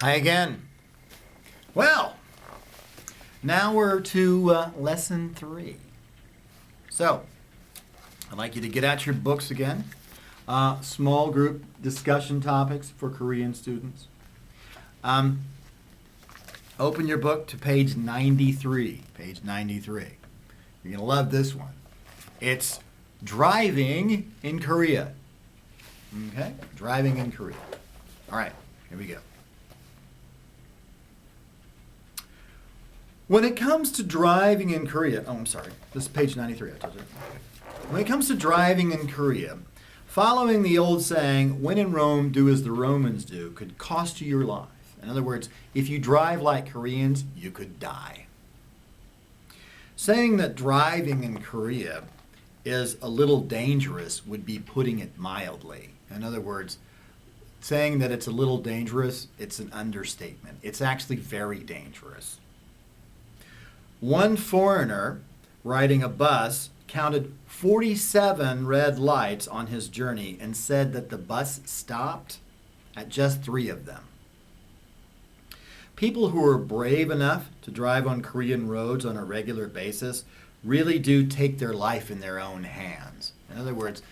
Hi again. Well, now we're to lesson 3. So, I'd like you to get out your books again. Small group discussion topics for Korean students. Um, Open your book to page 93. Page 93. You're going to love this one. It's driving in Korea. Okay? Driving in Korea. All right, here we go. When it comes to driving in Korea, this is page 93, I told you. When it comes to driving in Korea, following the old saying, when in Rome, do as the Romans do, could cost you your life. In other words, if you drive like Koreans, you could die. Saying that driving in Korea is a little dangerous would be putting it mildly. In other words, saying that it's a little dangerous, it's an understatement. It's actually very dangerous. One foreigner riding a bus counted 47 red lights on his journey and said that the bus stopped at just 3 of them. People who are brave enough to drive on Korean roads on a regular basis really do take their life in their own hands. In other words,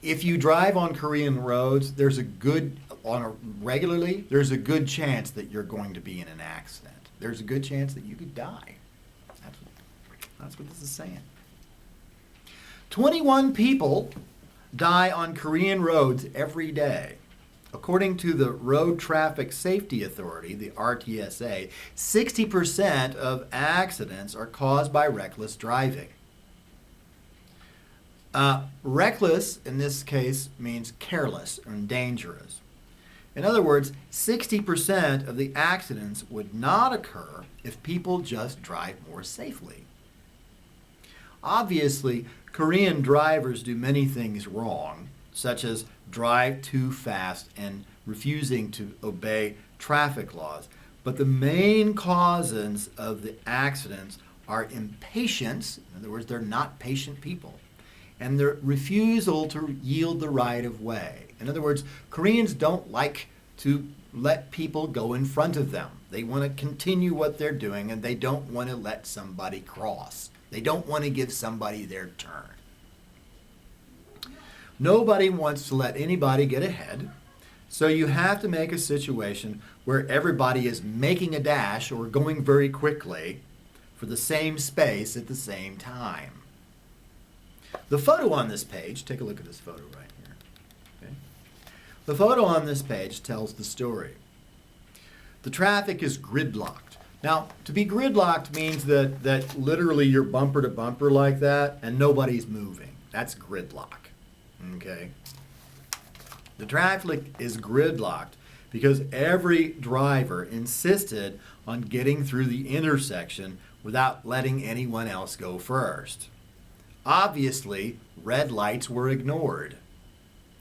if you drive on Korean roads, there's a good chance that you're going to be in an accident. There's a good chance that you could die. That's what this is saying. 21 people die on Korean roads every day. According to the Road Traffic Safety Authority, the RTSA, 60% of accidents are caused by reckless driving. Reckless, in this case, means careless or dangerous. In other words, 60% of the accidents would not occur if people just drive more safely. Obviously, Korean drivers do many things wrong, such as drive too fast and refusing to obey traffic laws. But the main causes of the accidents are impatience, in other words, they're not patient people, and their refusal to yield the right of way. In other words, Koreans don't like to let people go in front of them. They want to continue what they're doing, and they don't want to let somebody cross. They don't want to give somebody their turn. Nobody wants to let anybody get ahead, so you have to make a situation where everybody is making a dash or going very quickly for the same space at the same time. The photo on this page, take a look at this photo right here. Okay? The photo on this page tells the story. The traffic is gridlocked. Now, to be gridlocked means that literally you're bumper to bumper like that and nobody's moving. That's gridlock. Okay? The traffic is gridlocked because every driver insisted on getting through the intersection without letting anyone else go first. Obviously, red lights were ignored.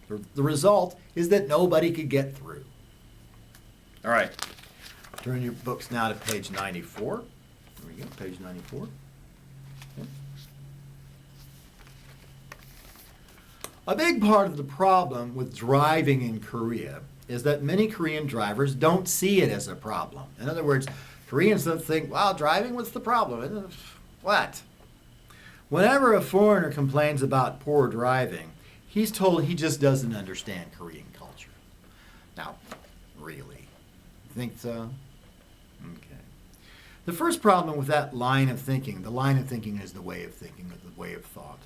The result is that nobody could get through. All right. Turn your books now to page 94. There we go, page 94. Okay. A big part of the problem with driving in Korea is that many Korean drivers don't see it as a problem. In other words, Koreans don't think, wow, driving, what's the problem? What? Whenever a foreigner complains about poor driving, he's told he just doesn't understand Korean culture. Now, really? You think so? Okay. The first problem with that line of thinking, the line of thinking is the way of thinking, or the way of thought,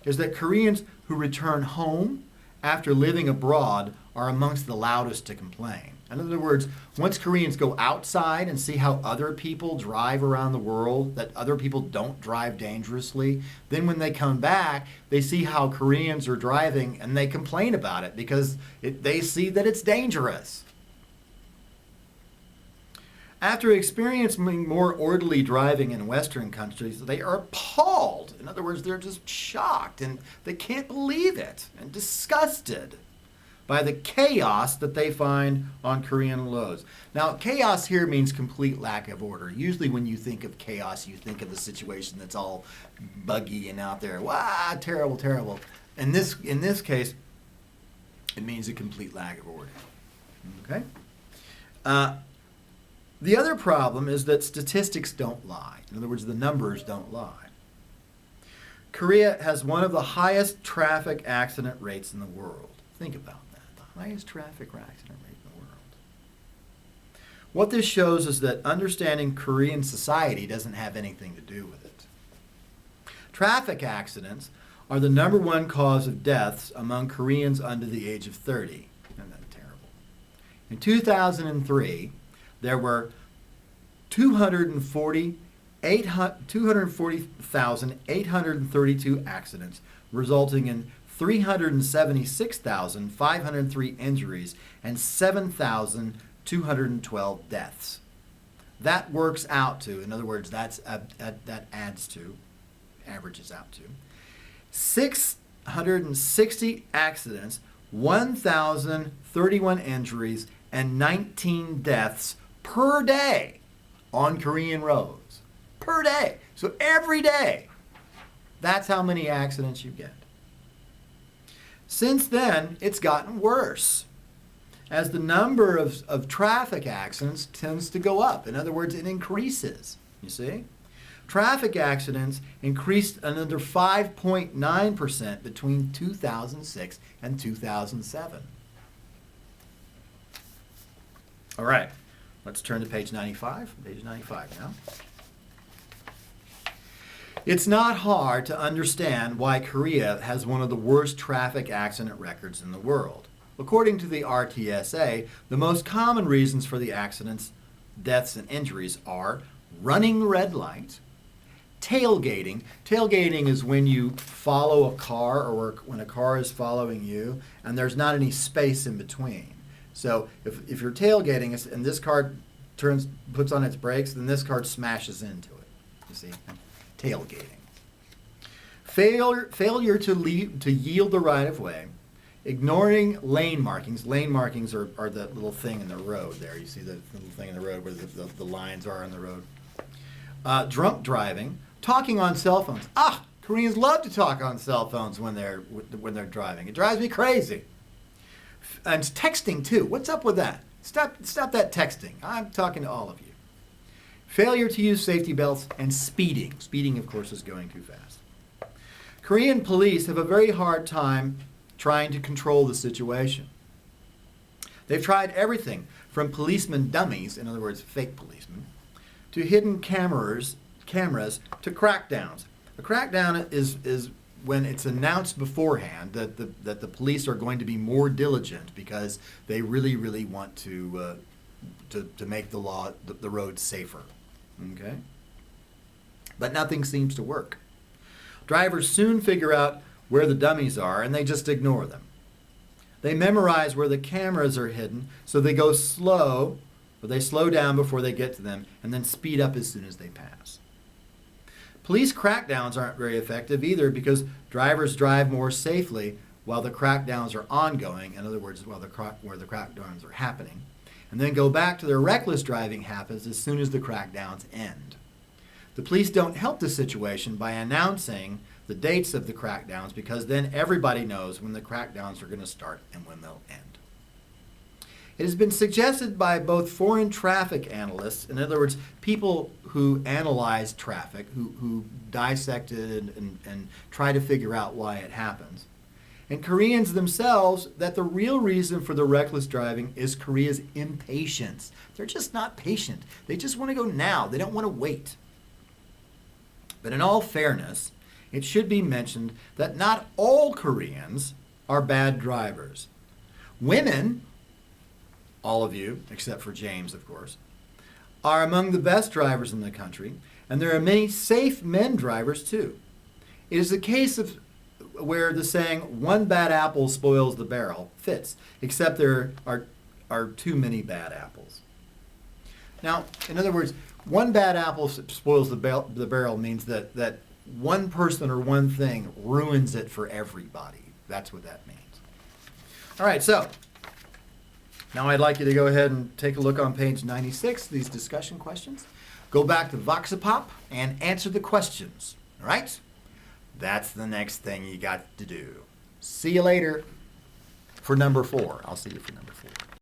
is that Koreans who return home after living abroad are amongst the loudest to complain. In other words, once Koreans go outside and see how other people drive around the world, that other people don't drive dangerously, then when they come back, they see how Koreans are driving and they complain about it because they see that it's dangerous. After experiencing more orderly driving in Western countries, they are appalled. In other words, they're just shocked and they can't believe it and disgusted by the chaos that they find on Korean roads. Now, chaos here means complete lack of order. Usually when you think of chaos, you think of the situation that's all buggy and out there. Wow, terrible, terrible. In this case, it means a complete lack of order. Okay? The other problem is that statistics don't lie. In other words, the numbers don't lie. Korea has one of the highest traffic accident rates in the world. Think about that. The highest traffic accident rate in the world. What this shows is that understanding Korean society doesn't have anything to do with it. Traffic accidents are the number one cause of deaths among Koreans under the age of 30. Isn't that terrible? In 2003, there were 240,832 accidents, resulting in 376,503 injuries and 7,212 deaths. That works out to, in other words, that averages out to 660 accidents, 1,031 injuries, and 19 deaths per day on Korean roads. Per day. So every day, that's how many accidents you get. Since then, it's gotten worse as the number of traffic accidents tends to go up. In other words, it increases, you see? Traffic accidents increased another 5.9% between 2006 and 2007. All right, let's turn to page 95. Page 95 now. It's not hard to understand why Korea has one of the worst traffic accident records in the world. According to the RTSA, the most common reasons for the accidents, deaths, and injuries are running red lights, tailgating. Tailgating is when you follow a car or when a car is following you and there's not any space in between. So if you're tailgating and this car puts on its brakes, then this car smashes into it. You see? Tailgating. Failure to yield the right of way, ignoring lane markings. Lane markings are the little thing in the road there. You see the little thing in the road where the lines are on the road. Drunk driving, talking on cell phones. Koreans love to talk on cell phones when they're driving. It drives me crazy. And texting too. What's up with that? Stop that texting. I'm talking to all of you. Failure to use safety belts and speeding. Speeding, of course, is going too fast. Korean police have a very hard time trying to control the situation. They've tried everything from policeman dummies, in other words, fake policemen, to hidden cameras to crackdowns. A crackdown is when it's announced beforehand that the police are going to be more diligent because they really, really want to make the roads safer. Okay? But nothing seems to work. Drivers soon figure out where the dummies are and they just ignore them. They memorize where the cameras are hidden, so they go slow, or they slow down before they get to them and then speed up as soon as they pass. Police crackdowns aren't very effective either because drivers drive more safely while the crackdowns are ongoing, in other words, where the crackdowns are happening, and then go back to their reckless driving habits as soon as the crackdowns end. The police don't help the situation by announcing the dates of the crackdowns because then everybody knows when the crackdowns are going to start and when they'll end. It has been suggested by both foreign traffic analysts, in other words, people who analyze traffic, who dissect it and try to figure out why it happens, and Koreans themselves, that the real reason for the reckless driving is Korea's impatience. They're just not patient. They just want to go now. They don't want to wait. But in all fairness, it should be mentioned that not all Koreans are bad drivers. Women, all of you, except for James, of course, are among the best drivers in the country, and there are many safe men drivers too. It is a case of where the saying, one bad apple spoils the barrel, fits, except there are too many bad apples. Now, in other words, one bad apple spoils the barrel means that one person or one thing ruins it for everybody. That's what that means. All right, so now I'd like you to go ahead and take a look on page 96, these discussion questions. Go back to Voxapop and answer the questions, all right? That's the next thing you got to do. See you later for number 4. I'll see you for number 4.